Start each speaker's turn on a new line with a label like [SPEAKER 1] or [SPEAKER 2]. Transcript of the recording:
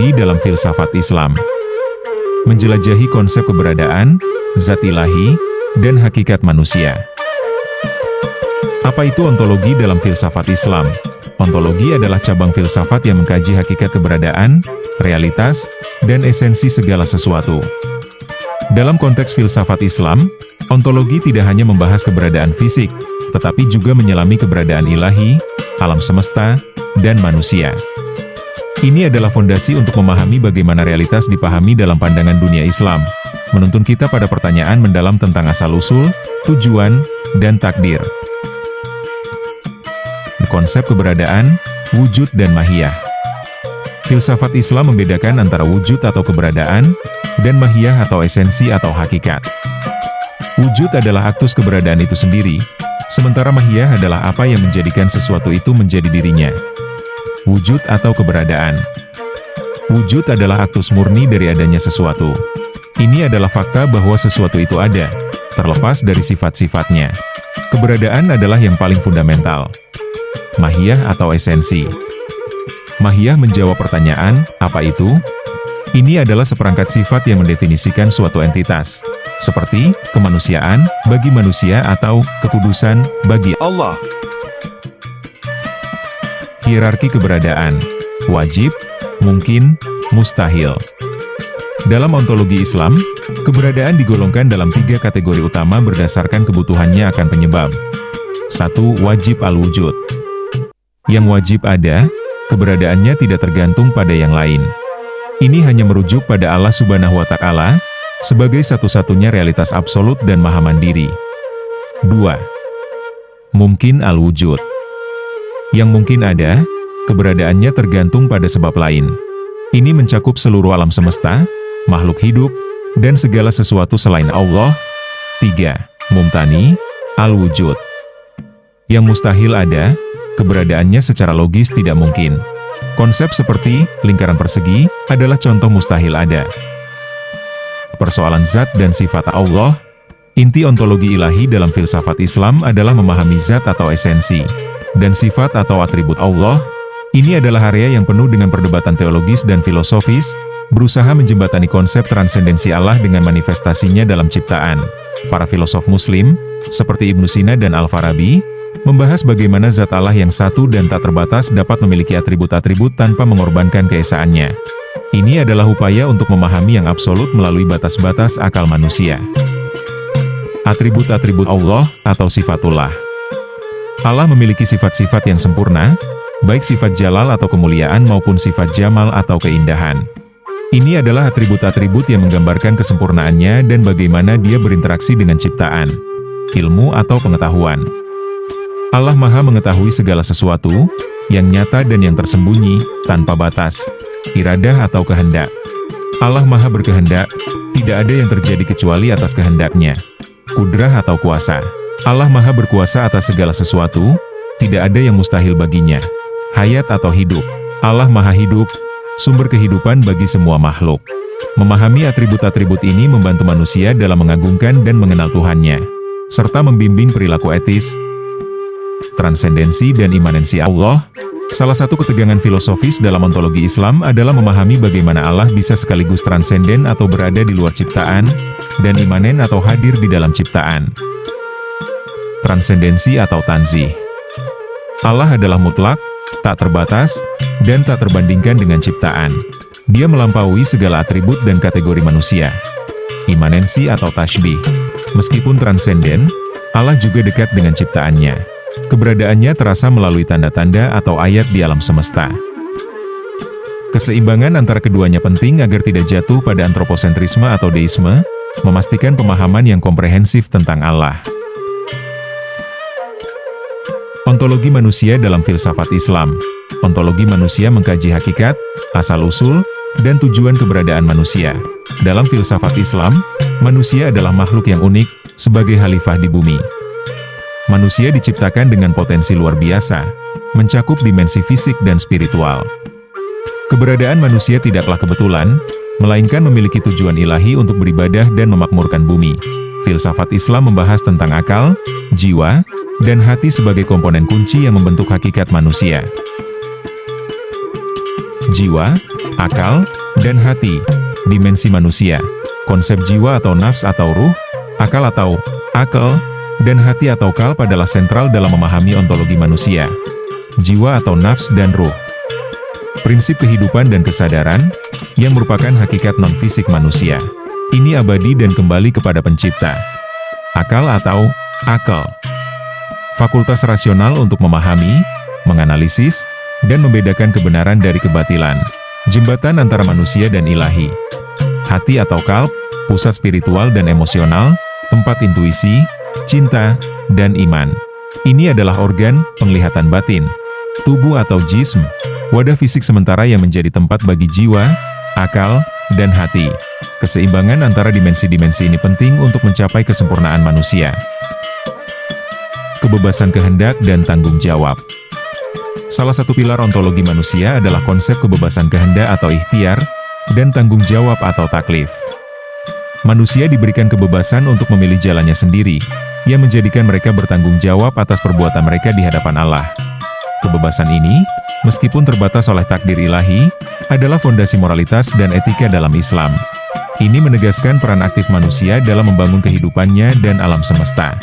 [SPEAKER 1] Ontologi dalam filsafat Islam. Menjelajahi konsep keberadaan, zat ilahi, dan hakikat manusia. Apa itu ontologi dalam filsafat Islam? Ontologi adalah cabang filsafat yang mengkaji hakikat keberadaan, realitas, dan esensi segala sesuatu. Dalam konteks filsafat Islam, ontologi tidak hanya membahas keberadaan fisik, tetapi juga menyelami keberadaan ilahi, alam semesta, dan manusia. Ini adalah fondasi untuk memahami bagaimana realitas dipahami dalam pandangan dunia Islam, menuntun kita pada pertanyaan mendalam tentang asal-usul, tujuan, dan takdir. Konsep keberadaan, wujud dan mahiyah. Filsafat Islam membedakan antara wujud atau keberadaan, dan mahiyah atau esensi atau hakikat. Wujud adalah aktus keberadaan itu sendiri, sementara mahiyah adalah apa yang menjadikan sesuatu itu menjadi dirinya. Wujud atau keberadaan. Wujud adalah aktus murni dari adanya sesuatu. Ini adalah fakta bahwa sesuatu itu ada, terlepas dari sifat-sifatnya. Keberadaan adalah yang paling fundamental. Mahiyah atau esensi. Mahiyah menjawab pertanyaan, apa itu? Ini adalah seperangkat sifat yang mendefinisikan suatu entitas, seperti kemanusiaan bagi manusia atau kekudusan bagi Allah. Hierarki keberadaan, wajib, mungkin, mustahil. Dalam ontologi Islam, keberadaan digolongkan dalam 3 kategori utama berdasarkan kebutuhannya akan penyebab. 1. Wajib al-wujud. Yang wajib ada, keberadaannya tidak tergantung pada yang lain. Ini hanya merujuk pada Allah Subhanahu wa Ta'ala, sebagai satu-satunya realitas absolut dan maha mandiri. 2. Mungkin al-wujud. Yang mungkin ada, keberadaannya tergantung pada sebab lain. Ini mencakup seluruh alam semesta, makhluk hidup, dan segala sesuatu selain Allah. 3. Mumtani, al-wujud. Yang mustahil ada, keberadaannya secara logis tidak mungkin. Konsep seperti lingkaran persegi adalah contoh mustahil ada. Persoalan zat dan sifat Allah. Inti ontologi ilahi dalam filsafat Islam adalah memahami zat atau esensi, dan sifat atau atribut Allah. Ini adalah area yang penuh dengan perdebatan teologis dan filosofis, berusaha menjembatani konsep transendensi Allah dengan manifestasinya dalam ciptaan. Para filosof Muslim, seperti Ibnu Sina dan Al-Farabi, membahas bagaimana zat Allah yang satu dan tak terbatas dapat memiliki atribut-atribut tanpa mengorbankan keesaannya. Ini adalah upaya untuk memahami yang absolut melalui batas-batas akal manusia. Atribut-atribut Allah atau sifatullah. Allah memiliki sifat-sifat yang sempurna, baik sifat jalal atau kemuliaan maupun sifat jamal atau keindahan. Ini adalah atribut-atribut yang menggambarkan kesempurnaannya dan bagaimana dia berinteraksi dengan ciptaan, ilmu atau pengetahuan. Allah Maha mengetahui segala sesuatu, yang nyata dan yang tersembunyi, tanpa batas, iradah atau kehendak. Allah Maha berkehendak, tidak ada yang terjadi kecuali atas kehendaknya. Kudrah atau kuasa. Allah Maha berkuasa atas segala sesuatu, tidak ada yang mustahil baginya. Hayat atau hidup. Allah Maha hidup, sumber kehidupan bagi semua makhluk. Memahami atribut-atribut ini membantu manusia dalam mengagungkan dan mengenal Tuhannya, serta membimbing perilaku etis, transendensi dan imanensi Allah. Salah satu ketegangan filosofis dalam ontologi Islam adalah memahami bagaimana Allah bisa sekaligus transenden atau berada di luar ciptaan, dan imanen atau hadir di dalam ciptaan. Transendensi atau tanzih. Allah adalah mutlak, tak terbatas, dan tak terbandingkan dengan ciptaan. Dia melampaui segala atribut dan kategori manusia. Imanensi atau tashbih. Meskipun transenden, Allah juga dekat dengan ciptaannya. Keberadaannya terasa melalui tanda-tanda atau ayat di alam semesta. Keseimbangan antara keduanya penting agar tidak jatuh pada antroposentrisme atau deisme, memastikan pemahaman yang komprehensif tentang Allah. Ontologi manusia dalam filsafat Islam. Ontologi manusia mengkaji hakikat, asal-usul, dan tujuan keberadaan manusia. Dalam filsafat Islam, manusia adalah makhluk yang unik, sebagai khalifah di bumi. Manusia diciptakan dengan potensi luar biasa, mencakup dimensi fisik dan spiritual. Keberadaan manusia tidaklah kebetulan, melainkan memiliki tujuan ilahi untuk beribadah dan memakmurkan bumi. Filsafat Islam membahas tentang akal, jiwa, dan hati sebagai komponen kunci yang membentuk hakikat manusia. Jiwa, akal, dan hati. Dimensi manusia, konsep jiwa atau nafs atau ruh, akal atau akal, dan hati atau kalb adalah sentral dalam memahami ontologi manusia. Jiwa atau nafs dan ruh, prinsip kehidupan dan kesadaran, yang merupakan hakikat non-fisik manusia. Ini abadi dan kembali kepada pencipta. Akal atau akal, fakultas rasional untuk memahami, menganalisis, dan membedakan kebenaran dari kebatilan. Jembatan antara manusia dan ilahi. Hati atau kalb, pusat spiritual dan emosional, tempat intuisi, cinta, dan iman. Ini adalah organ penglihatan batin. Tubuh atau jism, wadah fisik sementara yang menjadi tempat bagi jiwa, akal, dan hati. Keseimbangan antara dimensi-dimensi ini penting untuk mencapai kesempurnaan manusia. Kebebasan kehendak dan tanggung jawab. Salah satu pilar ontologi manusia adalah konsep kebebasan kehendak atau ikhtiar, dan tanggung jawab atau taklif. Manusia diberikan kebebasan untuk memilih jalannya sendiri, yang menjadikan mereka bertanggung jawab atas perbuatan mereka di hadapan Allah. Kebebasan ini, meskipun terbatas oleh takdir ilahi, adalah fondasi moralitas dan etika dalam Islam. Ini menegaskan peran aktif manusia dalam membangun kehidupannya dan alam semesta.